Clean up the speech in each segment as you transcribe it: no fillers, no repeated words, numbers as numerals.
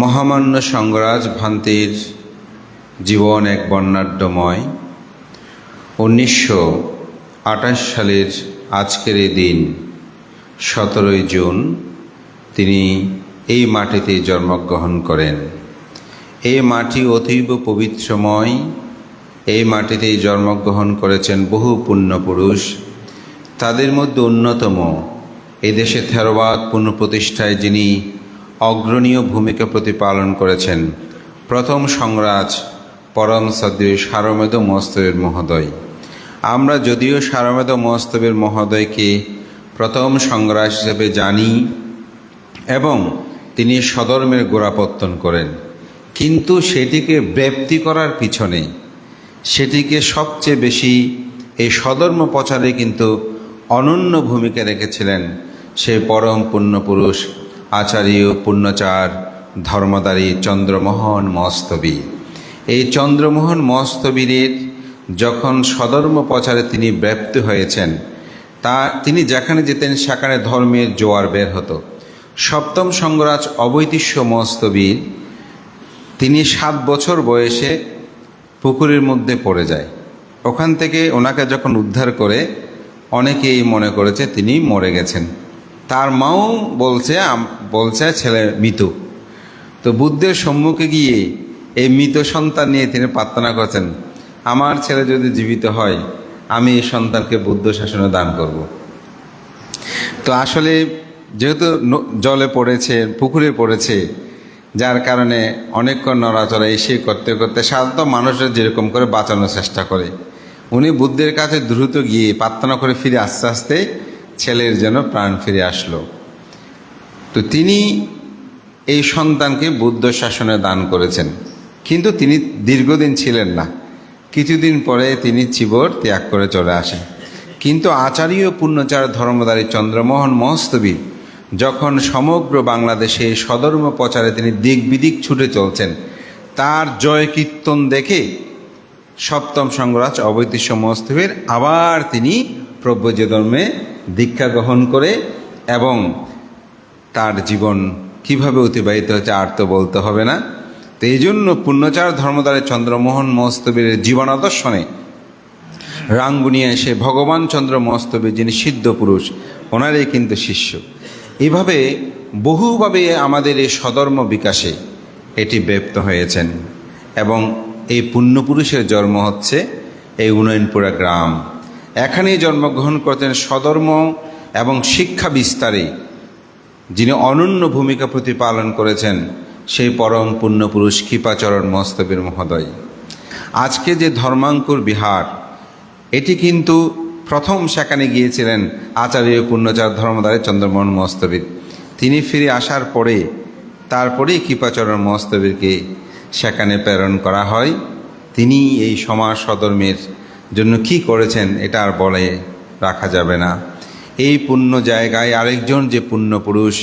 মহামান্য সঙ্গরাজ ভান্তির জীবন এক বর্ণাঢ্যময়। 1928 সালের আজকের এই দিন 17 জুন তিনি এই মাটিতে জন্মগ্রহণ করেন। এই মাটি অতীব পবিত্রময়। এই মাটিতেই জন্মগ্রহণ করেছেন বহু পুণ্যপুরুষ। তাদের মধ্যে অন্যতম এদেশে থেরোবাদ পুনঃপ্রতিষ্ঠায় যিনি অগ্রণীয় ভূমিকা প্রতিপালন করেছেন প্রথম সংরাজ পরম শ্রদ্ধেয় সারমেদ মহোৎসবের মহোদয়। আমরা যদিও সারমেদ মহোৎসবের মহোদয়কে প্রথম সংরাজ হিসেবে জানি এবং তিনি স্বধর্মের গোড়াপত্তন করেন, কিন্তু সেটিকে ব্যাপ্তি করার পিছনে, সেটিকে সবচেয়ে বেশি এই স্বধর্ম প্রচারে কিন্তু অনন্য ভূমিকা রেখেছিলেন সেই পরম পুণ্যপুরুষ আচার্য পুণ্যচার ধর্মদারী চন্দ্রমোহন মহস্তবী। এই চন্দ্রমোহন মহস্তবীর যখন স্বধর্ম প্রচারে তিনি ব্যাপ্ত হয়েছেন, তিনি যেখানে যেতেন সেখানে ধর্মের জোয়ার বের হতো। সপ্তম সঙ্গরাজ অবৈতিষ্য মহস্তবীর তিনি 7 বছর বয়সে পুকুরের মধ্যে পড়ে যায়। ওখান থেকে ওনাকে যখন উদ্ধার করে অনেকেই মনে করেছে তিনি মরে গেছেন। তার মাও বলছে ছেলে মৃত। তো বুদ্ধের সম্মুখে গিয়ে এই মৃত সন্তান নিয়ে তিনি প্রার্থনা করেছেন, আমার ছেলে যদি জীবিত হয় আমি এই সন্তানকে বুদ্ধ শাসনে দান করব। তো আসলে যেহেতু জলে পড়েছে, পুকুরে পড়েছে, যার কারণে অনেকক্ষণ নড়াচড়া এসে করতে করতে সাধারণত মানুষরা যেরকম করে বাঁচানোর চেষ্টা করে, উনি বুদ্ধের কাছে দ্রুত গিয়ে প্রার্থনা করে ফিরে আস্তে আস্তে ছেলের যেন প্রাণ ফিরে আসলো। তো তিনি এই সন্তানকে বুদ্ধ শাসনে দান করেছেন, কিন্তু তিনি দীর্ঘদিন ছিলেন না। কিছুদিন পরে তিনি চিবর ত্যাগ করে চলে আসেন। কিন্তু আচার্য পুণ্যচার ধর্মদারী চন্দ্রমোহন মহস্তবী যখন সমগ্র বাংলাদেশে স্বধর্ম প্রচারে তিনি দিক বিদিক ছুটে চলছেন, তার জয় কীর্তন দেখে সপ্তম সঙ্গরাজ অবৈতিষ্য মহস্তবীর আবার তিনি প্রব্রজ ধর্মে দীক্ষা গ্রহণ করে, এবং তার জীবন কিভাবে অতিবাহিত হয়েছে আর তো বলতে হবে না। তো এই জন্য পুণ্যচার ধর্মদারী চন্দ্রমোহন মহস্তবীর জীবন আদর্শনে রাঙ্গুনিয়া এসে ভগবান চন্দ্র মহস্তবী যিনি সিদ্ধ পুরুষ, ওনারই কিন্তু শিষ্য। এইভাবে বহুভাবে আমাদের এই স্বধর্ম বিকাশে এটি ব্যপ্ত হয়েছেন, এবং এই পুণ্যপুরুষের জন্ম হচ্ছে এই উন্নয়নপুরা গ্রাম। এখানেই জন্মগ্রহণ করতেন স্বধর্ম এবং শিক্ষা বিস্তারে যিনি অনন্য ভূমিকা প্রতিপালন করেছেন সেই পরম পুণ্যপুরুষ কৃপাচরণ মহস্তবীর মহোদয়। আজকে যে ধর্মাঙ্কুর বিহার, এটি কিন্তু প্রথম সেখানে গিয়েছিলেন আচার্য পুণ্যচার ধর্মদারী চন্দ্রমোহন মহস্তবী। তিনি ফিরে আসার পরে তারপরেই কৃপাচরণ মহস্তবীরকে সেখানে প্রেরণ করা হয়। তিনি এই সমাজ স্বধর্মের জন্য কি করেছেন এটা আর বলে রাখা যাবে না। এই পুণ্য জায়গায় আরেকজন যে পুণ্যপুরুষ,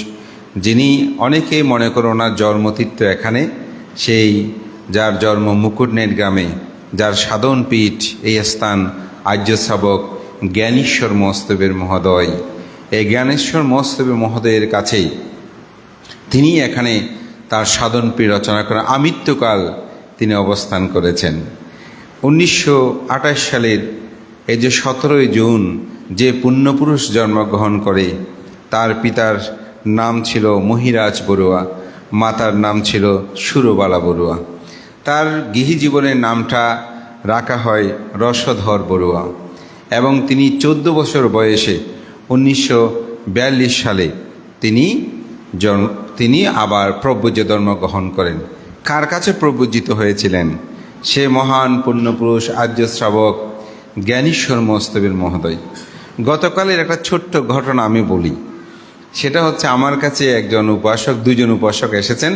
যিনি অনেকেই মনে করে ওনার জন্মতীর্থ এখানে, সেই যার জন্ম মুকুটনেট গ্রামে, যার সাধন পীঠ এই স্থান আর্য শ্রাবক জ্ঞানেশ্বর মহস্তবীর মহোদয়। এই জ্ঞানেশ্বর মহস্তবী মহোদয়ের কাছেই তিনি এখানে তার সাধন পীঠ রচনা করে আমৃত্যুকাল তিনি অবস্থান করেছেন। 1928 সালের এই যে 17 জুন যে পুণ্যপুরুষ জন্মগ্রহণ করে, তার পিতার নাম ছিল মহিরাজ বড়ুয়া, মাতার নাম ছিল সুরবালা বড়ুয়া। তার গৃহী জীবনের নামটা রাখা হয় রসধর বড়ুয়া, এবং তিনি 14 বছর বয়সে 1942 সালে তিনি আবার প্রব্রজ ধর্ম গ্রহণ করেন। কার কাছে প্রব্রজিত হয়েছিলেন? সে মহান পুণ্যপুরুষ আর্য শ্রাবক জ্ঞানেশ্বর মহস্তবীর মহোদয়। গতকালের একটা ছোট্ট ঘটনা আমি বলি। সেটা হচ্ছে, আমার কাছে একজন উপাসক, 2 জন উপাসক এসেছেন।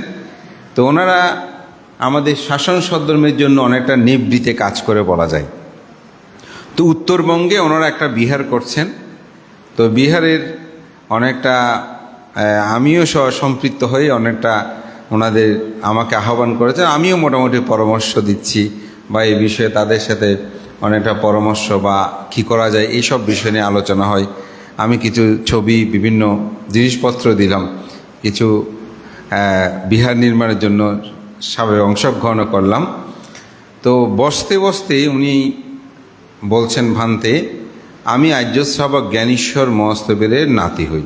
তো ওনারা আমাদের শাসন স্বধর্মের জন্য অনেকটা নিবৃত্তে কাজ করে বলা যায়। তো উত্তরবঙ্গে ওনারা একটা বিহার করছেন। তো বিহারের অনেকটা আমিও সম্পৃক্ত হয়ে অনেকটা ওনাদের আমাকে আহ্বান করেছেন। আমিও মোটামুটি পরামর্শ দিচ্ছি বা এই বিষয়ে তাদের সাথে অনেকটা পরামর্শ বা কী করা যায় এইসব বিষয় নিয়ে আলোচনা হয়। আমি কিছু ছবি, বিভিন্ন জিনিসপত্র দিলাম, কিছু বিহার নির্মাণের জন্য সবাই অংশগ্রহণ করলাম। তো বসতে বসতে উনি বলছেন, ভান্তে, আমি আর্য শ্রাবক জ্ঞানেশ্বর মহাস্তবের নাতি হই।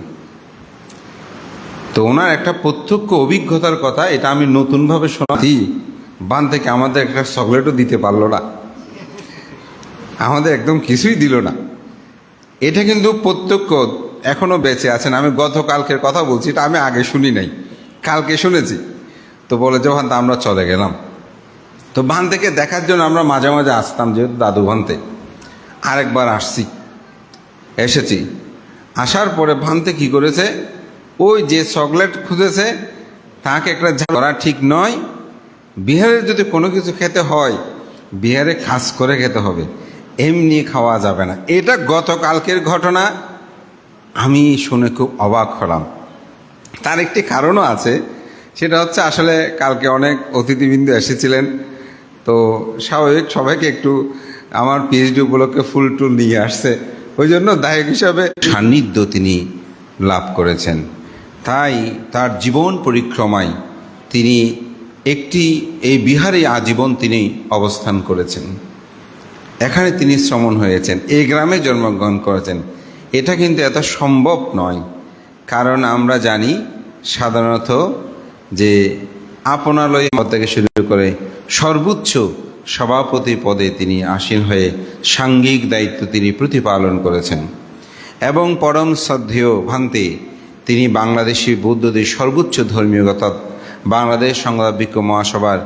তো ওনার একটা প্রত্যক্ষ অভিজ্ঞতার কথা, এটা আমি নতুনভাবে শোনাচ্ছি। বান থেকে আমাদের একটা চকলেটও দিতে পারলো না, আমাদের একদম কিছুই দিল না। এটা কিন্তু প্রত্যক্ষ, এখনো বেঁচে আছেন। আমি গতকালকের কথা বলছি, এটা আমি আগে শুনি নাই, কালকে শুনেছি। তো বলে যে ভান্তে আমরা চলে গেলাম। তো ভান থেকে দেখার জন্য আমরা মাঝে মাঝে আসতাম, যেহেতু দাদু ভান্তে। আরেকবার এসেছি। আসার পরে ভান্তে কি করেছে, ওই যে চকলেট খুঁজেছে তাকে একটা ধরা ঠিক নয়। বিহারের যদি কোনো কিছু খেতে হয়, বিহারে খাস করে খেতে হবে, এমনি খাওয়া যাবে না। এটা গতকালকের ঘটনা, আমি শুনে খুব অবাক হলাম। তার একটি কারণও আছে, সেটা হচ্ছে আসলে কালকে অনেক অতিথিবৃন্দ এসেছিলেন। তো স্বাভাবিক সবাইকে একটু আমার পিএইচডি উপলক্ষে ফুল টুল নিয়ে আসছে, ওই জন্য দায়ক হিসাবে সান্নিধ্য তিনি লাভ করেছেন। তাই তার জীবন পরিক্রমায় তিনি এই বিহারে আজীবন তিনি অবস্থান করেছেন। এখানে তিনি শ্রমণ হয়েছেন, এই গ্রামে জন্মগ্রহণ করেছেন। এটা কিন্তু এত সম্ভব নয়, কারণ আমরা জানি সাধারণত যে আপনালয় থেকে শুরু করে সর্বোচ্চ সভাপতি পদে তিনি আসীন হয়ে সাংঘিক দায়িত্ব তিনি প্রতিপালন করেছেন। এবং পরম শ্রদ্ধেয় ভান্তে তিনি বাংলাদেশি বৌদ্ধদের সর্বোচ্চ ধর্মীয় অর্থাৎ বাংলাদেশ সংগ্রামবিক্ষ মহাসভার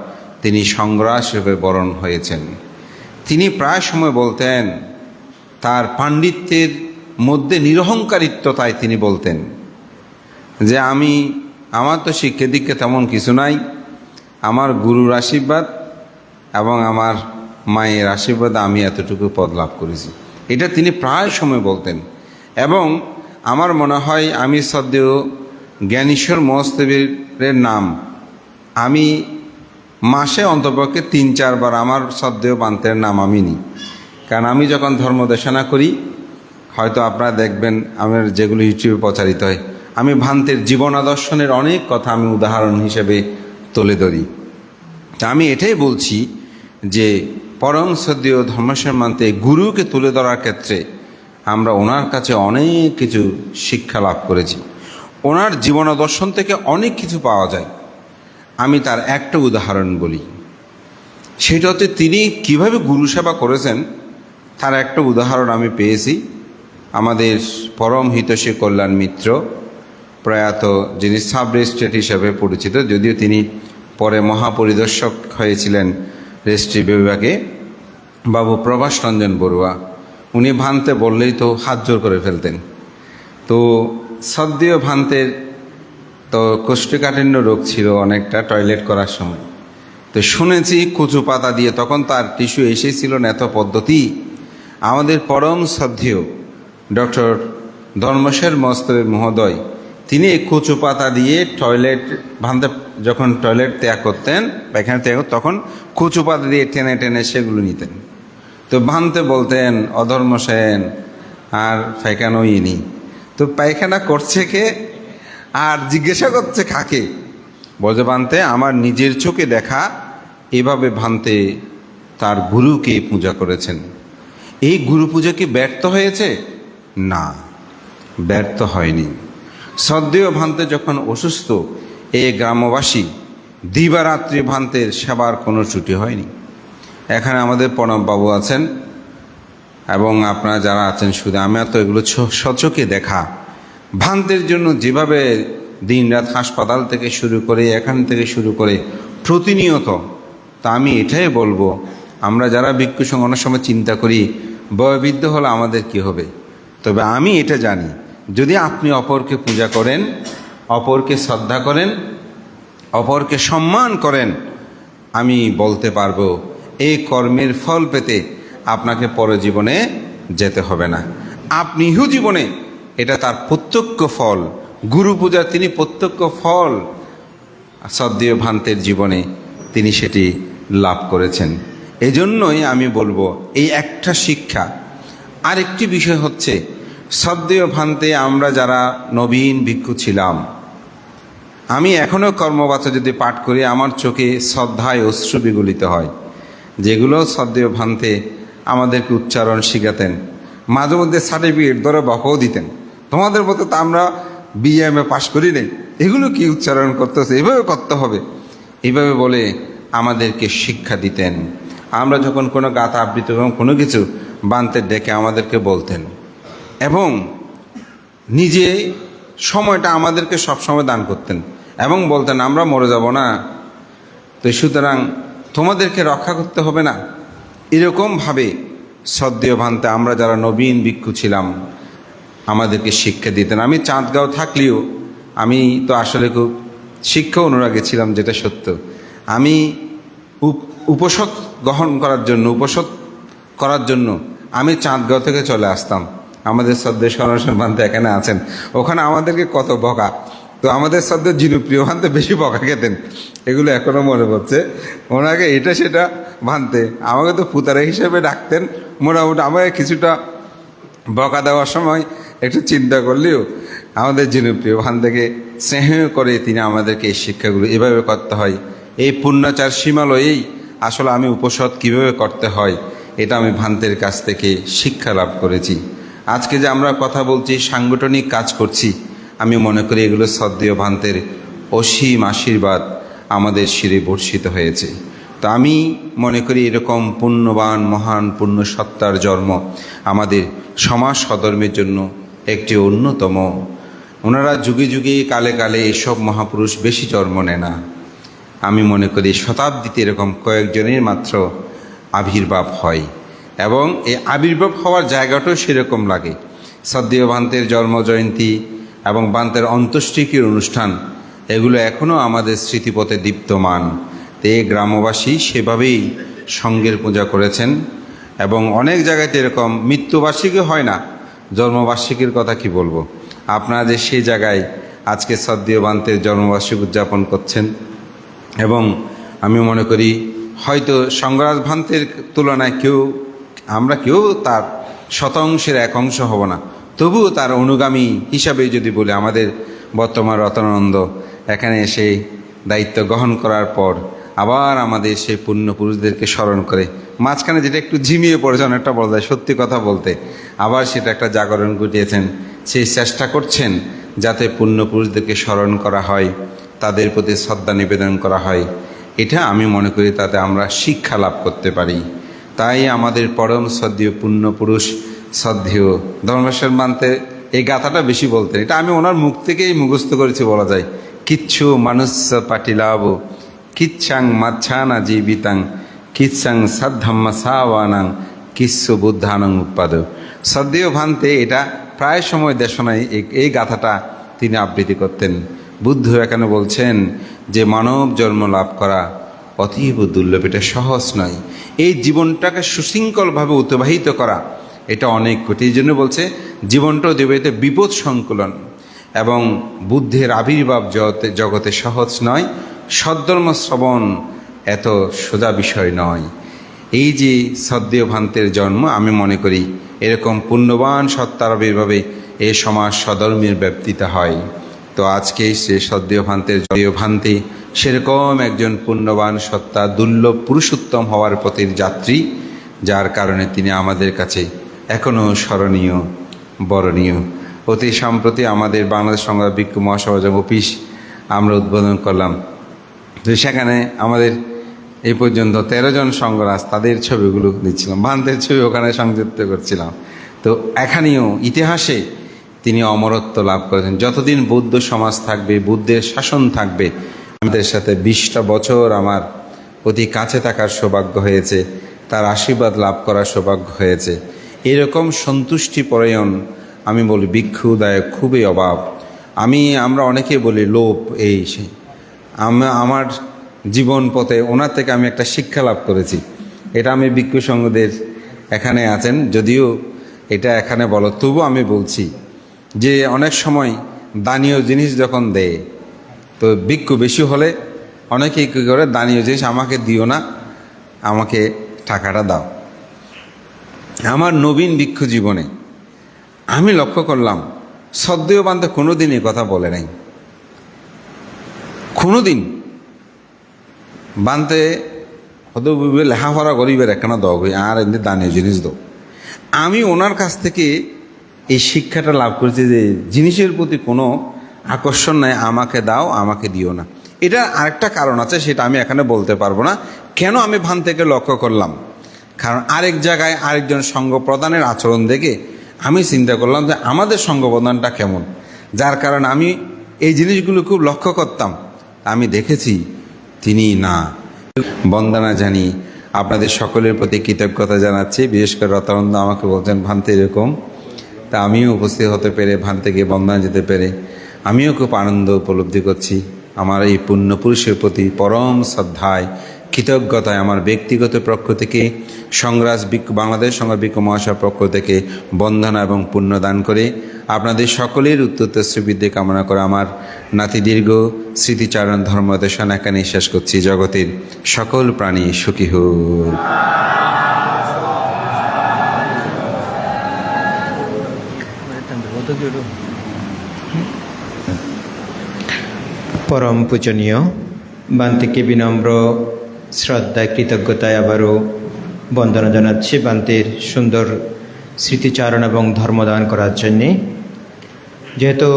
তিনি সংগ্রাহক হিসেবে বরণ হয়েছেন। তিনি প্রায় সময় বলতেন, তার পাণ্ডিত্যের মধ্যে নিরহংকারিত্বতায় তিনি বলতেন যে আমার তো শিক্ষা দীক্ষা তেমন কিছু নাই, আমার গুরুর আশীর্বাদ এবং আমার মায়ের আশীর্বাদ আমি এতটুকু পদ লাভ করেছি। এটা তিনি প্রায় সময় বলতেন। এবং আমার মনে হয় আমি শ্রদ্ধেয় জ্ঞানেশ্বর মহাস্তবের নাম আমি মাসে অন্তপক্ষে 3-4 বার আমার শ্রদ্ধেয় ভান্তের নাম আমি নিই। কারণ আমি যখন ধর্ম দেশনা করি, হয়তো আপনারা দেখবেন আমার যেগুলো ইউটিউবে প্রচারিত হয়, আমি ভান্তের জীবন আদর্শনের অনেক কথা আমি উদাহরণ হিসেবে তুলে ধরি। তা আমি এটাই বলছি যে পরম শ্রদ্ধেয় ধর্মেশ্বর ভান্তে গুরুকে তুলে ধরার ক্ষেত্রে আমরা ওনার কাছে অনেক কিছু শিক্ষা লাভ করেছি। ওনার জীবন দর্শন থেকে অনেক কিছু পাওয়া যায়। আমি তার একটা উদাহরণ বলি, সেটা হচ্ছে তিনি কিভাবে গুরু সেবা করেছেন তার একটা উদাহরণ আমি পেয়েছি। আমাদের পরম হিতৈষী কল্যাণ মিত্র প্রয়াত, যিনি সাব রেজিস্ট্রেট হিসেবে পরিচিত, যদিও তিনি পরে মহাপরিদর্শক হয়েছিলেন রেজিস্ট্রি বিভাগে, বাবু প্রভাস রঞ্জন বড়ুয়া। উনি ভান্তে বললেই তো হাত জোর করে ফেলতেন। তো শ্রদ্ধেয় ভান্তের তো কোষ্ঠকাঠিন্য রোগ ছিল অনেকটা, টয়লেট করার সময়। তো শুনেছি কচু পাতা দিয়ে, তখন তার টিস্যু এসেছিল না এত পদ্ধতি। আমাদের পরম শ্রদ্ধেয় ডক্টর ধর্মেশ্বর মহাস্তবের মহোদয় তিনি কচু পাতা দিয়ে টয়লেট, ভান্তে যখন টয়লেট ত্যাগ করতেন, পায়খানা ত্যাগ, তখন কচু পাতা দিয়ে টেনে টেনে সেগুলো নিতেন। তো ভান্তে বলতেন, অধর্ম সেন আর পায়খানাই নি। তো পায়খানা করছে কে আর জিজ্ঞাসা করছে কাকে? বলছে ভান্তে আমার নিজের চোখে দেখা। এভাবে ভান্তে তার গুরুকে পূজা করেছেন। এই গুরু পূজা কি ব্যর্থ হয়েছে? না, ব্যর্থ হয়নি। শ্রদ্ধেয় ভান্তে যখন অসুস্থ, এই গ্রামবাসী দিবারাত্রি ভান্তের সেবার কোনো ত্রুটি হয়নি। এখানে আমাদের প্রণববাবু আছেন এবং আপনারা যারা আছেন, শুধু আমি তো এগুলো সচোখে দেখা। ভান্তের জন্য যেভাবে দিনরাত হাসপাতাল থেকে শুরু করে, এখান থেকে শুরু করে প্রতিনিয়ত, তা আমি এটাই বলবো, আমরা যারা ভিক্ষু সংঘ অনেক সময় চিন্তা করি বয়োবৃদ্ধ হলে আমাদের কি হবে। তবে আমি এটা জানি, যদি আপনি অপরকে পূজা করেন, অপরকে শ্রদ্ধা করেন, অপরকে সম্মান করেন, আমি বলতে পারবো এই কর্মের ফল পেতে আপনাকে পরজীবনে যেতে হবে না। আপনি ইহু জীবনে এটা তার প্রত্যক্ষ ফল। গুরু পূজার তিনি প্রত্যক্ষ ফল শ্রদ্ধেয় ভান্তের জীবনে তিনি সেটি লাভ করেছেন। এজন্যই আমি বলবো এই একটা শিক্ষা। আরেকটি বিষয় হচ্ছে, শ্রদ্ধেয় ভান্তে আমরা যারা নবীন ভিক্ষু ছিলাম, আমি এখনও কর্মবাচ্য যদি পাঠ করি আমার চোখে শ্রদ্ধায় অশ্রু বিগলিত হয়, যেগুলো শ্রদ্ধেয় ভান্তে আমাদেরকে উচ্চারণ শিখাতেন। মাঝে মধ্যে সার্টিফিকেট ধরে বকাও দিতেন, তোমাদের মতো তো আমরা বিএমএ পাশ করি নেই, এগুলো কি উচ্চারণ করতেছে, এভাবে করতে হবে, এইভাবে বলে আমাদেরকে শিক্ষা দিতেন। আমরা যখন কোনো গাথা আবৃত্তি এবং কোনো কিছু বানতে ডেকে আমাদেরকে বলতেন, এবং নিজে সময়টা আমাদেরকে সবসময় দান করতেন এবং বলতেন আমরা মরে যাব না, তো সুতরাং তোমাদেরকে রক্ষা করতে হবে না। এরকমভাবে শ্রদ্ধেয় ভান্তে আমরা যারা নবীন ভিক্ষু ছিলাম আমাদেরকে শিক্ষা দিতেন। আমি চাঁদগাঁও থাকলেও আমি তো আসলে খুব শিক্ষা অনুরাগী ছিলাম, যেটা সত্য। আমি উপসদ গ্রহণ করার জন্য আমি চাঁদগাঁও থেকে চলে আসতাম। আমাদের শ্রদ্ধেয় সনাতন ভান্তে এখানে আছেন, ওখানে আমাদেরকে কত বকা, তো আমাদের শ্রদ্ধেয় জিনুপ্রিয় ভান্তে বেশি বকা খেতেন, এগুলো এখনও মনে পড়ছে। ওনাকে এটা সেটা ভান্তে আমাকে তো পুতারা হিসেবে ডাকতেন। মোটামুটি আমাকে কিছুটা বকা দেওয়ার সময় একটু চিন্তা করলেও আমাদের জিনুপ্রিয় ভান্তেকে স্নেহ করে তিনি আমাদেরকে এই শিক্ষাগুলো এভাবে করতে হয়, এই পুণ্যাচার সীমালয়েই আসলে আমি উপসদ কীভাবে করতে হয় এটা আমি ভান্তের কাছ থেকে শিক্ষা লাভ করেছি। আজকে যে আমরা কথা বলছি, সাংগঠনিক কাজ করছি, আমি মনে করি এগুলো শ্রদ্ধেয় ভান্তের অসীম আশীর্বাদ আমাদের শিরে বর্ষিত হয়েছে। তো আমি মনে করি এরকম পুণ্যবান মহান পুণ্য সত্তার জন্ম আমাদের সমাজ সধর্মের জন্য একটি অন্যতম। ওনারা যুগে যুগে কালে কালে এসব মহাপুরুষ বেশি জন্ম নেয় না। আমি মনে করি শতাব্দীতে এরকম কয়েকজনের মাত্র আবির্ভাব হয়, এবং এই আবির্ভাব হওয়ার জায়গাটাও সেরকম লাগে। শ্রদ্ধেয় ভান্তের জন্মজয়ন্তী এবং ভান্তের অন্ত্যেষ্টিক্রিয়ার অনুষ্ঠান এগুলো এখনও আমাদের স্মৃতিপথে দীপ্তমান। তো এই গ্রামবাসী সেভাবেই সঙ্গের পূজা করেছেন, এবং অনেক জায়গাতে এরকম মৃত্যুবার্ষিকী হয় না, জন্মবার্ষিকীর কথা কি বলবো। আপনারা যে সেই জায়গায় আজকে শ্রদ্ধেয় ভান্তের জন্মবার্ষিকী উদযাপন করছেন, এবং আমি মনে করি হয়তো সঙ্গরাজ ভান্তের তুলনায় আমরা কেউ তার শতাংশের এক অংশ হব না, তবুও তার অনুগামী হিসাবে যদি বলি, আমাদের বর্তমান রতনানন্দ এখানে এসে দায়িত্ব গ্রহণ করার পর আবার আমাদের সেই পুণ্যপুরুষদেরকে স্মরণ করে, মাঝখানে যেটা একটু ঝিমিয়ে পড়েছে অনেকটা বলা যায়, সত্যি কথা বলতে আবার সেটা একটা জাগরণ ঘটিয়েছেন। সেই চেষ্টা করছেন যাতে পুণ্যপুরুষদেরকে স্মরণ করা হয়, তাদের প্রতি শ্রদ্ধা নিবেদন করা হয়। এটা আমি মনে করি তাতে আমরা শিক্ষা লাভ করতে পারি। তাই আমাদের পরম শ্রদ্ধেয় পুণ্যপুরুষ শ্রদ্ধেয় ধর্মেশ্বর ভান্তে এই গাথাটা বেশি বলতেন। এটা আমি ওনার মুখ থেকেই মুখস্থ করেছি বলা যায়। কিচ্ছু মানুষ পাটিলাভ কিচ্ছাং মাচ্ছানা জীবিতাং কিচ্ছাং সাধ্যাম্মা সাওয়ানাং কিচ্ছু বুদ্ধানং উৎপাদ। শ্রদ্ধেয় ভান্তে এটা প্রায় সময় দেশনায় এই গাথাটা তিনি আবৃত্তি করতেন। বুদ্ধ এখানে বলছেন যে মানব জন্ম লাভ করা অতীব দুর্লভ, এটা সহজ নয়। এই জীবনটাকে সুশৃঙ্খলভাবে অতিবাহিত করা এটা অনেক কঠিন। এই জন্য বলছে জীবনটাও দেবে এতে বিপদ সংকুলন, এবং বুদ্ধের আবির্ভাব জগতে সহজ নয়, সদ্ধর্ম শ্রবণ এত সোজা বিষয় নয়। এই যে শ্রদ্ধেয় ভান্তের জন্ম, আমি মনে করি এরকম পুণ্যবান সত্তার আবির্ভাবে এ সমাজ সধর্মের ব্যাপ্তিতা হয়। তো আজকে সে শ্রদ্ধেয় ভান্তের ভান্তে সেরকম একজন পুণ্যবান সত্তা, দুর্লভ পুরুষোত্তম হওয়ার পথের যাত্রী, যার কারণে তিনি আমাদের কাছে এখনও স্মরণীয়, বরণীয়। অতি সম্প্রতি আমাদের বাংলাদেশ সংঘ ভিক্ষু মহাসভা অফিস আমরা উদ্বোধন করলাম। তো সেখানে আমাদের এই পর্যন্ত 13 জন সংঘরাজ, তাদের ছবিগুলো দিচ্ছিলাম, ভান্তের ছবি ওখানে সংযুক্ত করছিলাম। তো এখানেও ইতিহাসে তিনি অমরত্ব লাভ করেছেন। যতদিন বৌদ্ধ সমাজ থাকবে, বুদ্ধের শাসন থাকবে, আমাদের সাথে 20টা বছর আমার অতি কাছে থাকার সৌভাগ্য হয়েছে, তার আশীর্বাদ লাভ করার সৌভাগ্য হয়েছে। এরকম সন্তুষ্টি পরায়ণ আমি বলি ভিক্ষুদায়ক খুবই অভাব। আমরা অনেকে বলি লোভ, এই সেই। আমার জীবন পথে ওনার থেকে আমি একটা শিক্ষা লাভ করেছি। এটা আমি ভিক্ষু সংঘদের এখানে আছেন, যদিও এটা এখানে বলো, তবু আমি বলছি যে অনেক সময় দানীয় জিনিস যখন দেয়, তো ভিক্ষু বেশি হলে অনেকেই কী করে, দানীয় জিনিস আমাকে দিও না, আমাকে টাকাটা দাও। আমার নবীন ভিক্ষু জীবনে আমি লক্ষ্য করলাম শ্রদ্ধেয় ভান্তে কোনো দিন এই কথা বলে নাই। কোনোদিন বানতে হয়তো লেখাপড়া করিবের একখানা দগ হই আর এমনি দানীয় জিনিস দাও। আমি ওনার কাছ থেকে এই শিক্ষাটা লাভ করেছি যে জিনিসের প্রতি কোনো আকর্ষণ নাই, আমাকে দাও আমাকে দিও না। এটা আরেকটা কারণ আছে, সেটা আমি এখানে বলতে পারবো না কেন আমি ভান থেকে লক্ষ্য করলাম। কারণ আরেক জায়গায় আরেকজন সঙ্গ প্রদানের আচরণ দেখে আমি চিন্তা করলাম যে আমাদের সঙ্গ প্রদানটা কেমন, যার কারণে আমি এই জিনিসগুলো খুব লক্ষ্য করতাম। আমি দেখেছি তিনি না। বন্দনা জানি, আপনাদের সকলের প্রতি কৃতজ্ঞতা জানাচ্ছি। বিশেষ করে রতানন্দ আমাকে বলছেন ভান্তে এরকম, তা আমিও উপস্থিত হতে পেরে ভান থেকে বন্দনা যেতে পেরে আমিও খুব আনন্দ উপলব্ধি করছি। আমার এই পুণ্যপুরুষের প্রতি পরম শ্রদ্ধায় কৃতজ্ঞতায় আমার ব্যক্তিগত পক্ষ থেকে বাংলাদেশ সংগ্রাস বিক্ষোভ মহাসভার পক্ষ থেকে বন্দনা এবং পুণ্যদান করে আপনাদের সকলের উত্তরোত্তর কামনা করে আমার নাতিদীর্ঘ স্মৃতিচারণ ধর্মদেশন এখানে শেষ করছি। জগতের সকল প্রাণী সুখী হোক। পরম পূজনীয় বান্তিকে বিনম্র শ্রদ্ধা কৃতজ্ঞতায় আবারও বন্দনা জানাচ্ছি বান্তির সুন্দর স্মৃতিচারণ এবং ধর্মদান করার জন্যে। যেহেতু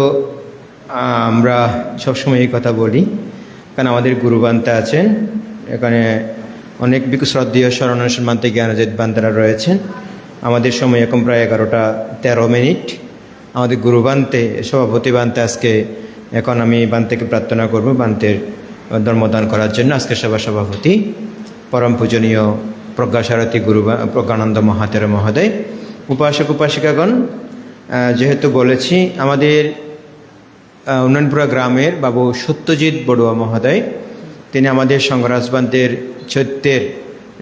আমরা সবসময় এই কথা বলি, কারণ আমাদের গুরু বান্তে আছেন এখানে, অনেক শ্রদ্ধেয় শরণাসন বান্তে জ্ঞানজিৎ বান্তেরা রয়েছেন। আমাদের সময় এখন প্রায় 11টা 13 মিনিট। আমাদের গুরু বান্তে সভাপতি বান্তে আজকে এখন আমি বান্তেকে প্রার্থনা করব বান্তের ধর্মদান করার জন্য। আজকে সভাপতি পরম পূজনীয় প্রজ্ঞাসারথী গুরু প্রজ্ঞানন্দ মহাতের মহোদয়, উপাসক উপাসিকাগণ, যেহেতু বলেছি আমাদের উন্নয়নপুরা গ্রামের বাবু সত্যজিৎ বড়ুয়া মহোদয়, তিনি আমাদের সংঘরাজ বান্তের চৈত্যের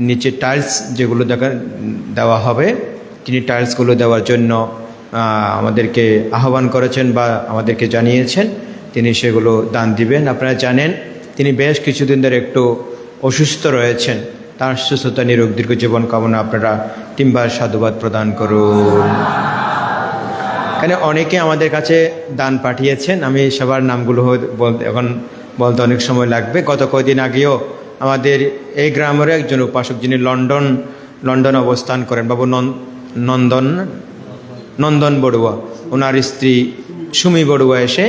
নিচে টাইলস যেগুলো দেওয়া হবে, তিনি টাইলসগুলো দেওয়ার জন্য আমাদেরকে আহ্বান করেছেন বা আমাদেরকে জানিয়েছেন তিনি সেগুলো দান দিবেন। আপনারা জানেন তিনি বেশ কিছুদিন ধরে একটু অসুস্থ রয়েছেন, তার সুস্থতা নিরোগ দীর্ঘ জীবন কামনা আপনারা 3 বার সাধুবাদ প্রদান করুন। এখানে অনেকে আমাদের কাছে দান পাঠিয়েছেন, আমি সবার নামগুলো এখন বলতে অনেক সময় লাগবে। গত কয়েকদিন আগেও আমাদের এই গ্রামের একজন উপাসক যিনি লন্ডন অবস্থান করেন, বাবু নন্দন বড়ুয়া, ওনার স্ত্রী সুমি বড়ুয়া এসে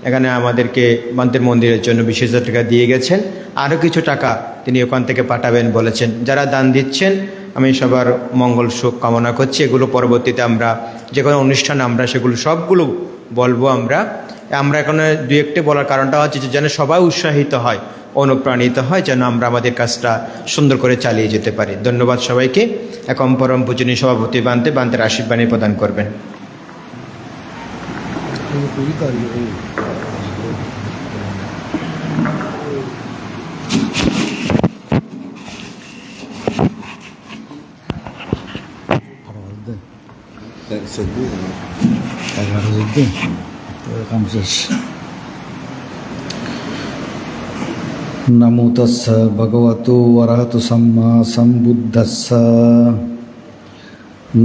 এখানে আমাদেরকে বান্তের মন্দিরের জন্য 20,000 টাকা দিয়ে গেছেন। আরও কিছু টাকা তিনি ওখান থেকে পাঠাবেন বলেছেন। যারা দান দিচ্ছেন আমি সবার মঙ্গল সুখ কামনা করছি। এগুলো পরবর্তীতে আমরা যে কোনো অনুষ্ঠানে আমরা সেগুলো সবগুলো বলবো। আমরা এখানে 2-1টি বলার কারণটা হচ্ছে যেন সবাই উৎসাহিত হয়, অনুপ্রাণিত হয়, যেন আমরা আমাদের কাজটা সুন্দর করে চালিয়ে যেতে পারি। ধন্যবাদ সবাইকে। এখন পরম পূজনীয় সভাপতি বান্তের আশীর্বাণী প্রদান করবেন। नमो तस्स भगवतो अरहतो सम्मा सम्बुद्धस्स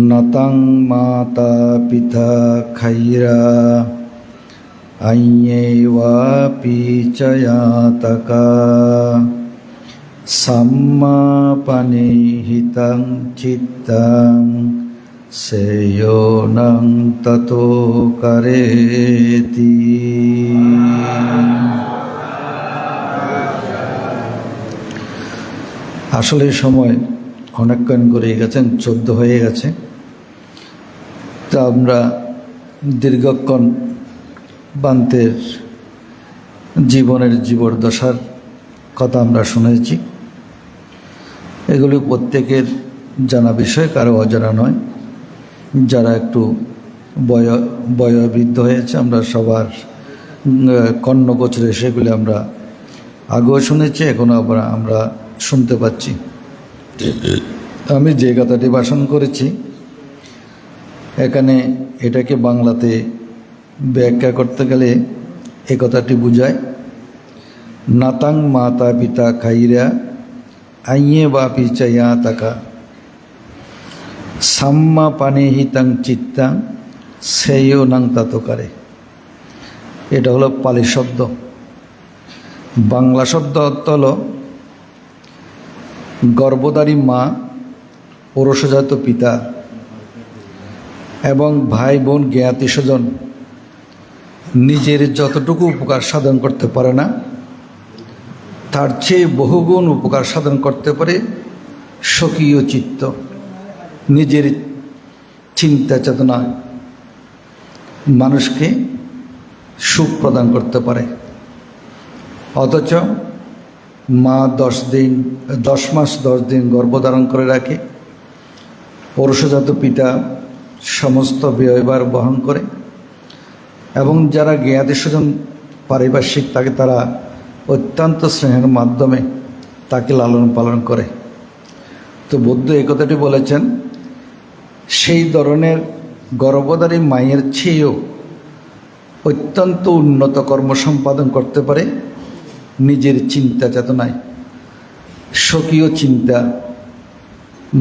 नतं माता पिता खैरा अन्येवापि च यातका सम्मापनिहितं चित्तं सेयोनं ततो करेति। আসলে সময় অনেকক্ষণ করে গেছেন, 14 হয়ে গেছে। তা আমরা দীর্ঘক্ষণ বান্তের জীবনের জীবদ্দশার কথা আমরা শুনেছি। এগুলি প্রত্যেকের জানা বিষয়, কারো অজানা নয়। যারা একটু বয়োবৃদ্ধ হয়েছে আমরা সবার কর্ণগোচরে সেগুলি আমরা আগেও শুনেছি, এখনও আমরা শুনতে পাচ্ছি। আমি যে কথাটি ভাষণ করেছি এখানে এটাকে বাংলাতে ব্যাখ্যা করতে গেলে এই কথাটি বুঝায়, নাতাং মাতা পিতা খাইরা আইয়ে বা পিচাইয়া তাকা সাম্মা পানে হিতাং চিত্তাং সেও নাং তাতকারে। এটা হলো পালি শব্দ। বাংলা শব্দ অর্থ হল গর্ভধারী মা, ঔরসজাত পিতা এবং ভাই বোন জ্ঞাতি স্বজন নিজের যতটুকু উপকার সাধন করতে পারে না, তার চেয়ে বহুগুণ উপকার সাধন করতে পারে স্বকীয় চিত্ত, নিজের চিন্তা চেতনা মানুষকে সুখ প্রদান করতে পারে। অথচ মা 10 মাস 10 দিন গর্ভধারণ করে রাখে, ঔরসজাত পিতা সমস্ত ব্যয়ভার বহন করে এবং যারা জ্ঞাতি স্বজন পারিপার্শ্বিক তাকে তারা অত্যন্ত স্নেহের মাধ্যমে তাকে লালন পালন করে। তো বুদ্ধ এই কথাটি বলেছেন, সেই ধরনের গর্ভধারী মায়ের চেয়েও অত্যন্ত উন্নত কর্ম সম্পাদন করতে পারে নিজের চিন্তা চেতনায়, স্বকীয় চিন্তা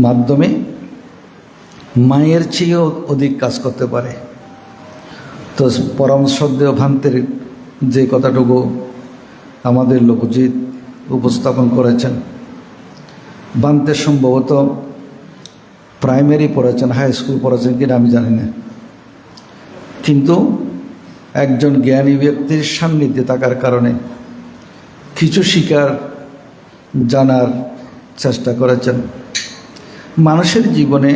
মাধ্যমে মায়ের চেয়েও অধিক কাজ করতে পারে। তো পরম শ্রদ্ধেয় ভান্তের যে কথাটুকু আমাদের লোকজিৎ উপস্থাপন করেছেন, ভান্তে সম্ভবত প্রাইমারি পড়েছেন, হাই স্কুল পড়েছেন কিনা আমি জানি না, কিন্তু একজন জ্ঞানী ব্যক্তির সান্নিধ্যে থাকার কারণে কিছু শিকার জানার চেষ্টা করেছেন। মানুষের জীবনে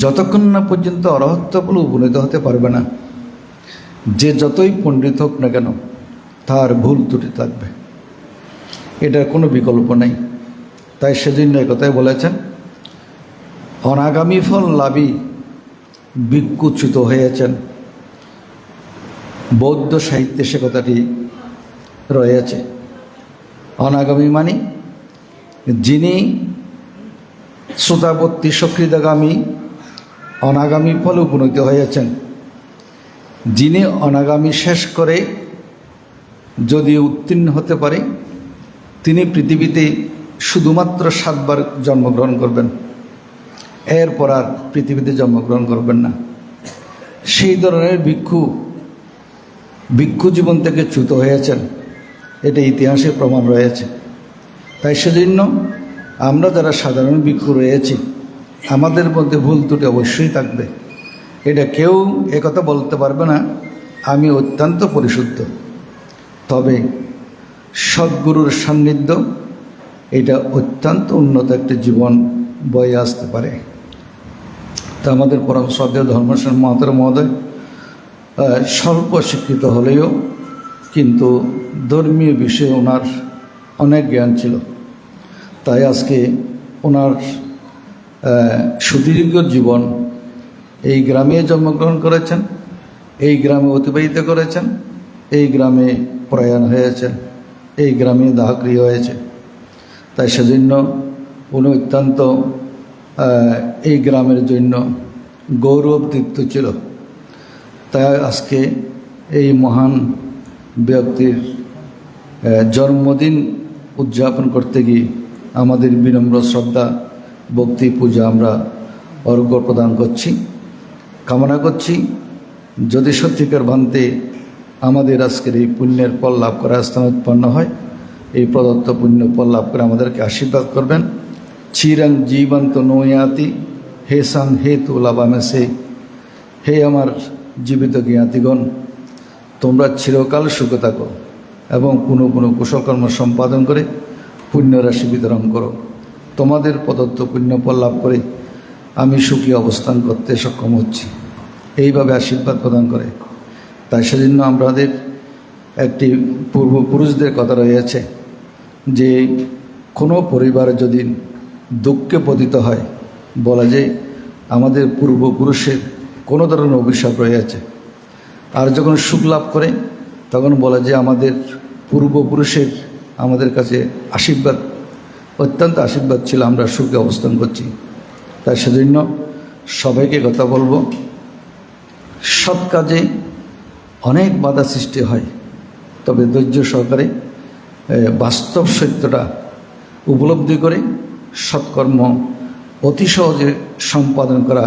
যতক্ষণ না পর্যন্ত অরহত্ব বলে উপনীত হতে পারবে না, যে যতই পণ্ডিত হোক না কেন তার ভুল ত্রুটি থাকবে, এটার কোনো বিকল্প নেই। তাই সেজন্য এই কথাই বলেছেন, অনাগামী ফল লাভী ভিক্ষুচ্যুত হয়েছেন। বৌদ্ধ সাহিত্যে সে কথাটি রয়েছে। অনাগামী মানে যিনি শ্রোতাবর্তী সকৃতগামী অনাগামী ফলে উপনীত হয়েছেন, যিনি অনাগামী শেষ করে যদি উত্তীর্ণ হতে পারে তিনি পৃথিবীতে শুধুমাত্র 7 বার জন্মগ্রহণ করবেন, এরপর আর পৃথিবীতে জন্মগ্রহণ করবেন না। সেই ধরনের ভিক্ষু জীবন থেকে চ্যুত হয়েছেন, এটা ইতিহাসে প্রমাণ রয়েছে। তাই সেজন্য আমরা যারা সাধারণ ভিক্ষু রয়েছি আমাদের মধ্যে ভুল ত্রুটি অবশ্যই থাকবে। এটা কেউ একথা বলতে পারবে না আমি অত্যন্ত পরিশুদ্ধ, তবে সদ্গুরুর সান্নিধ্য এটা অত্যন্ত উন্নত একটা জীবন বয়ে আসতে পারে। তা আমাদের পরম শ্রদ্ধেয় ধর্মসেন মহোদয় স্বল্প শিক্ষিত হলেও কিন্তু ধর্মীয় বিষয়ে ওনার অনেক জ্ঞান ছিল। তাই আজকে ওনার সুদীর্ঘ জীবন এই গ্রামে জন্মগ্রহণ করেছেন, এই গ্রামে অতিবাহিত করেছেন, এই গ্রামে প্রয়াণ হয়েছেন, এই গ্রামে দাহক্রিয়া হয়েছে। তাই সেজন্য উনি অত্যন্ত এই গ্রামের জন্য গৌরবদীপ্ত ছিল। তাই আজকে এই মহান ব্যক্তির জন্মদিন উদযাপন করতে গিয়ে আমাদের বিনম্র শ্রদ্ধা ভক্তি পূজা আমরা অর্ঘ্য প্রদান করছি। কামনা করছি যদি সত্যিকার ভান্তে আমাদের আজকের এই পুণ্যের ফল লাভ করার স্থান উৎপন্ন হয়, এই প্রদত্ত পুণ্য ফল লাভ করে আমাদেরকে আশীর্বাদ করবেন। চিরং জীবন্ত নয়াতি হে সাং হে তু লাভামেসে, হে আমার জীবিত জ্ঞাতিগণ, তোমরা চিরকাল সুখে থাকো এবং পুনঃ কুশলকর্ম সম্পাদন করে পুণ্যরাশি বিতরণ করো। তোমাদের প্রদত্ত পুণ্য ফল লাভ করে আমি সুখী অবস্থান করতে সক্ষম হচ্ছি, এইভাবে আশীর্বাদ প্রদান করে। তাই সেজন্য আমাদের একটি পূর্বপুরুষদের কথা রয়েছে যে কোনো পরিবার যদি দুঃখে পতিত হয় বলা যায় আমাদের পূর্বপুরুষের কোনো ধরনের অভিশাপ রয়েছে, আর যখন সুখ লাভ করে তখন বলা যায় আমাদের পূর্বপুরুষের আমাদের কাছে আশীর্বাদ, অত্যন্ত আশীর্বাদ ছিল, আমরা সুখে অবস্থান করছি। তাই সেজন্য সবাইকে কথা বলবো, সৎ কাজে অনেক বাধা সৃষ্টি হয়, তবে ধৈর্য সহকারে বাস্তব সত্যটা উপলব্ধি করে সৎকর্ম অতি সহজে সম্পাদন করা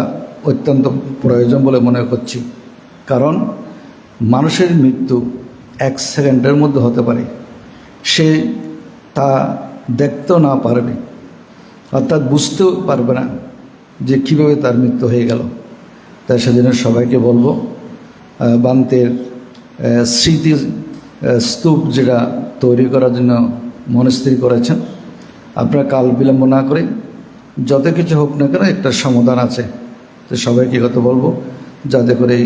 অত্যন্ত প্রয়োজন বলে মনে করছি। কারণ মানুষের মৃত্যু 1 সেকেন্ডের মধ্যে হতে পারে, সে তা দেখতেও না পারবে, অর্থাৎ বুঝতেও পারবে না যে কীভাবে তার মৃত্যু হয়ে গেল। তাই সেজন্য সবাইকে বলবো, বান্তের স্মৃতি স্তূপ যেটা তৈরি করার জন্য মনস্থির করেছেন, আপনারা কাল বিলম্ব না করে যত কিছু হোক না কেন একটা সমাধান আছে, তো সবাইকে কথা বলবো যাতে করে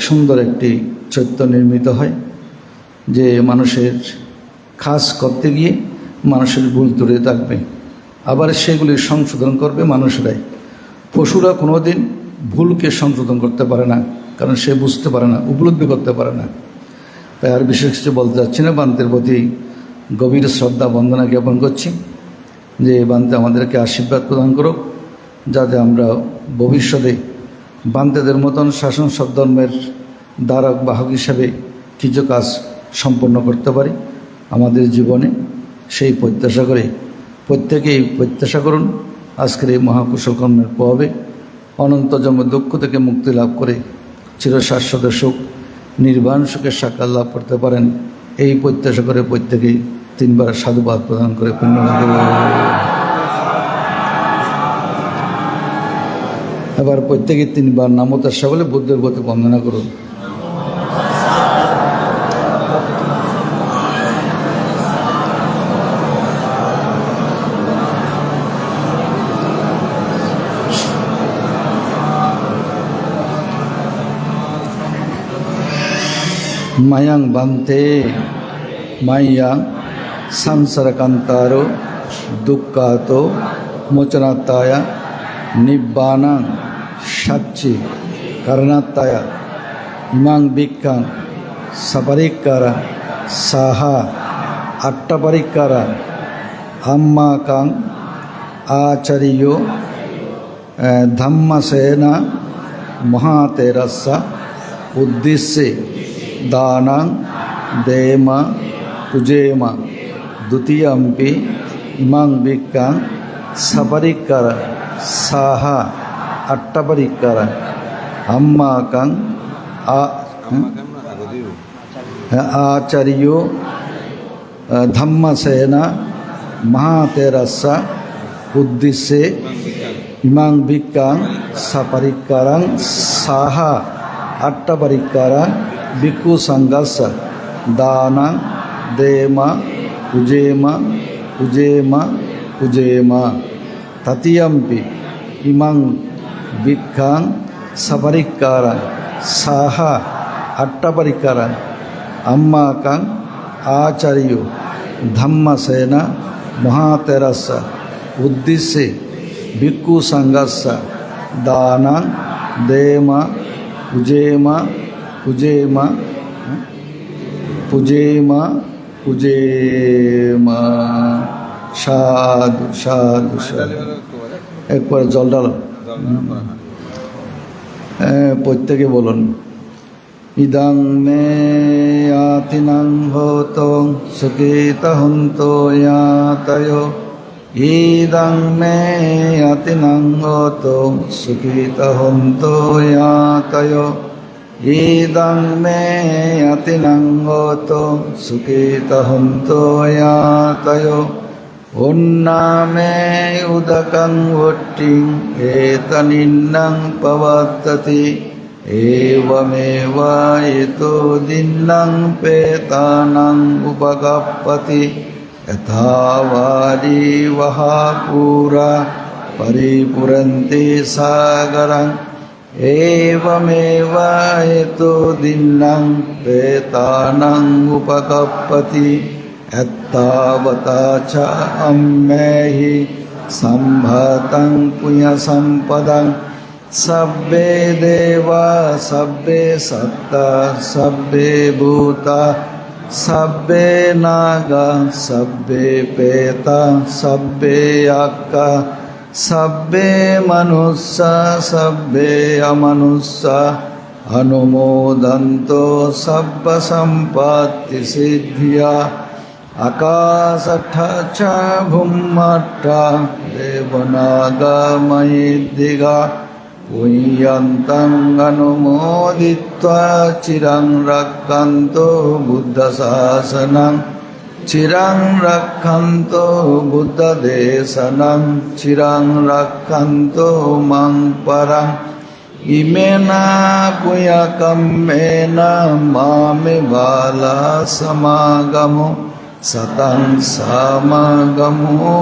সুন্দর একটি চৈত্য নির্মিত হয়, যে মানুষের কাজ করতে গিয়ে মানুষের ভুল ত্রুটি থাকবে, আবার সেগুলি সংশোধন করবে মানুষেরাই। পশুরা কোনোদিন ভুলকে সংশোধন করতে পারে না, কারণ সে বুঝতে পারে না, উপলব্ধি করতে পারে না। তাই আর বিশেষ কিছু বলতে চাচ্ছি না। বান্তের প্রতি গভীর শ্রদ্ধা বন্দনা জ্ঞাপন করছি যে বান্তে আমাদেরকে আশীর্বাদ প্রদান করুক, যাতে আমরা ভবিষ্যতে বান্তেদের মতন শাসন সদ্ধর্মের দ্বারক বাহক হিসাবে কিছু কাজ সম্পন্ন করতে পারি আমাদের জীবনে। সেই প্রত্যাশা করে প্রত্যেকেই প্রত্যাশা করুন আজকের এই মহাকুশল কর্মের প্রভাবে অনন্ত জন্ম দুঃখ থেকে মুক্তি লাভ করে চিরশাশ্বত সুখ নির্বাণ সুখের সাক্ষাৎ লাভ করতে পারেন, এই প্রত্যাশা করে প্রত্যেকেই 3 বার সাধুবাদ প্রদান করে পুণ্য লাভ করুন। এবার প্রত্যেকে 3 বার নামতাস্যা বলে বুদ্ধের প্রতি বন্দনা করুন। মায়াং বান্তে মায়াং সংসারকান্তারো দুঃখাতো মোচনাত্তায়া নিব্বানাং সাচ্চি করণাত্তায়া ইমাং বিক্ষাং সপরিক্কারা সাহা আট্টপরিক্কারা আম্মাকাং আচার্য ধম্মসেনা মহাতেরস্য উদ্দেশ্যে দানাং দেমা পুজেমা দ্বিতীয়ম্পি ইমাং বিক্ষাং সপরিক্কারা সাহা আট্টপরিক্কারা আম্মাকাং আচার্য ধম্মসেনা মহাতেরস্য উদ্দেশ্যে ইমাং বিক্ষাং সপরিক্কারাং সাহা আট্টপরিক্কারা ভিক্ষু সংঘস্য দানাং দেমা পুজেমা পুজেমা পুজেমা তৃতীয়ম্পি ইমাং বিক্ষাং সপরিক্কারা সাহা আট্টপরিক্কারা আম্মাকাং আচার্য ধম্মসেনা মহাতেরস্য উদ্দেশ্যে ভিক্ষু সংঘস্য দানাং দেমা পুজেমা পুজেমা পুজেমা পুজেমা। সাধু সাধু সাধু। একবার জল ডালো, প্রত্যেকে বলুন। ইদং মে আতিনাং হতো সুখিত হন্তো ইয়াতয়। ইদং মে আতিনাং হতো সুখিত হন্তো ইয়াতয়। ইদং মে আতিনাং হতো সুখিত হন্তো ইয়াতয়। উন্নামে উদকং ভট্টিং এতনিন্নং পবর্ততি। एवमेवा एतो दिन्नं पेतानां उपगप्पति। यथा वारी वहापूरा परिपुरन्ति सागरं। एवमेवा एतो दिन्नं पेतानां उपगप्पति। यत्तावता च अम्मेहि सम्भतं पुण्यसम्पदं। सब्बे देवा सब्बे सत्ता सब्बे भूता सब्बे नागा सब्बे पेता सब्बे याक्का सब्बे मनुष्या सब्बे अमनुष्या अनुमोदन्तो सब्ब सम्पत्ति सिद्धिया। आकाशठ च भूमट्टा देवनागा मयिद्दिगा। पुय्यन्तं अनुमोदित्वा चिरं रक्षन्तु बुद्धशासनं। চিরাং রাক্ষান্তো বুদ্ধদেশনং চিরাং রাক্ষান্তো মাং পরং ইমেনা পুয়াকাম্মেনা মামে বালা সমাগমো সতং সমাগমো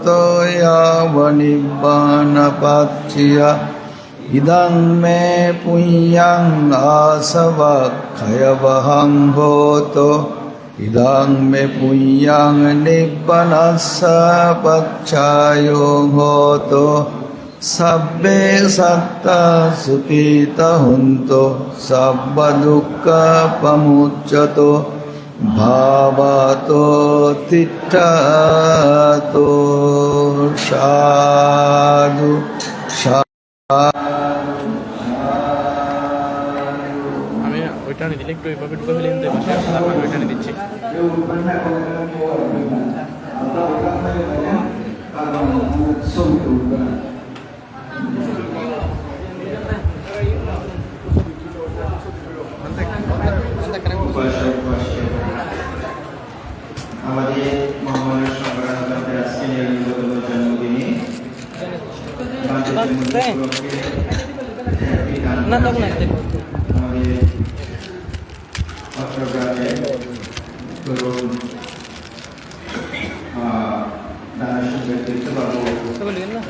তোয়াবনিব্বানপাচ্চিয়া ইদং মে পুণ্যং আসবক্ষয়বহং হোতো ইদং মে পুণ্যং নিব্বানস্য পচ্ছায়ো হোতো সব্বে সত্তা সুখিতা হন্তু সব্ব দুঃখ পমুচ্যতো ভাবাতো তিষ্ঠতো সাধু আমি ওইটা নিয়ে দিলে একটু এইভাবে ঢুকে ফেলে নিতে পারছি আপনাকে ওইটা নিয়ে দিচ্ছি আমাদের মহামান্য সংগ্রামের আজকে জন্মদিনে আমাদের চট্টগ্রামে তরুণ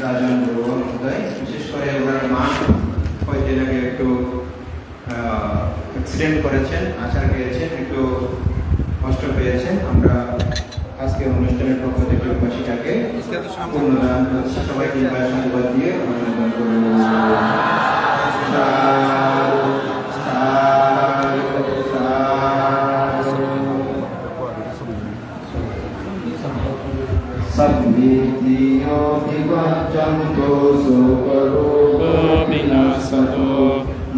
রাজন বড়ুয়া মহোদয়, বিশেষ করে ওনার মা কয়েকদিন আগে একটু অ্যাক্সিডেন্ট করেছেন, আছাড় খেয়েছেন, একটু কষ্ট পেয়েছেন। আমরা আজকে অনুষ্ঠানের পক্ষ থেকে বাসীটাকে পূর্ণদান করছি, সবাইকে সাধুবাদ দিয়ে অভিনন্দন করব। সদ্ভিতিও বিভাজন্তু সুকরূপো বিনাশতো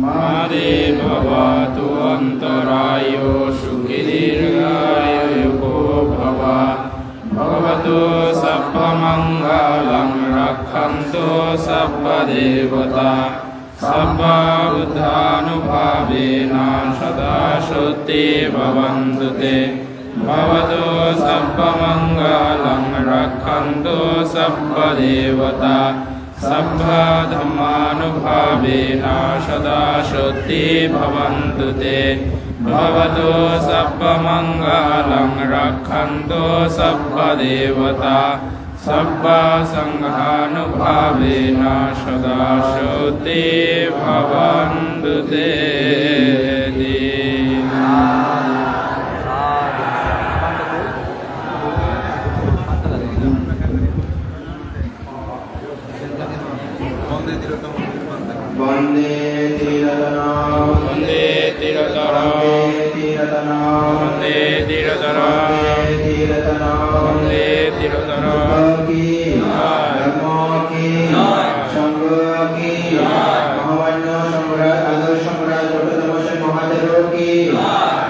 মারে ভবতু অন্তরায়ো সুখী দীর্ঘায়ুকো ভবা ভবতু সব্বমঙ্গলং রক্ষন্তু সব্বদেবতা সর্ববুদ্ধানুভাবেন সদা শুদ্ধি ভবন্তু তে ভবতু সর্বমঙ্গলং রক্ষন্তু সর্বদেবতা সর্বধর্মানুভাবেন সদা শুদ্ধি ভবন্তু তে ভবতু সর্বমঙ্গলং রক্ষন্তু সর্বদেবতা সর্বসংঘানুভাবেন সদা শুদ্ধি ভবন্তু তে। বন্দে তীরতনাম বন্দে তীরতনাম বন্দে তীরতনাম বন্দে তীরতনাম কি ধর্ম কি সংঘ কি মহামান্য সম্রাট আদর সম্রাট চট্টগ্রাম মহাদেব কি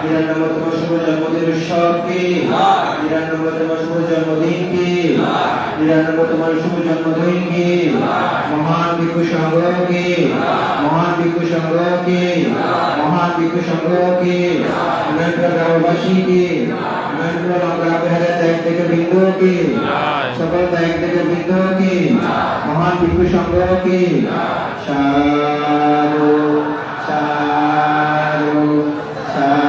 ৯৯তম শুভ জন্মদিন উৎসব কি ৯৯তম শুভ জন্মদিন কি ৯৯তম শুভ জন্মদিন কি মহান ভিক্ষু সংঘ কি মহান ভিক্ষু সংঘ কি মহান ভিক্ষু সংঘ কি অনন্তপুর গ্রামবাসী কি অনন্তপুর গ্রামের ত্যাগ থেকে বিন্দু কি সকল ত্যাগ থেকে বিন্দু কি মহান ভিক্ষু সংঘ কি সাধু সাধু সাধু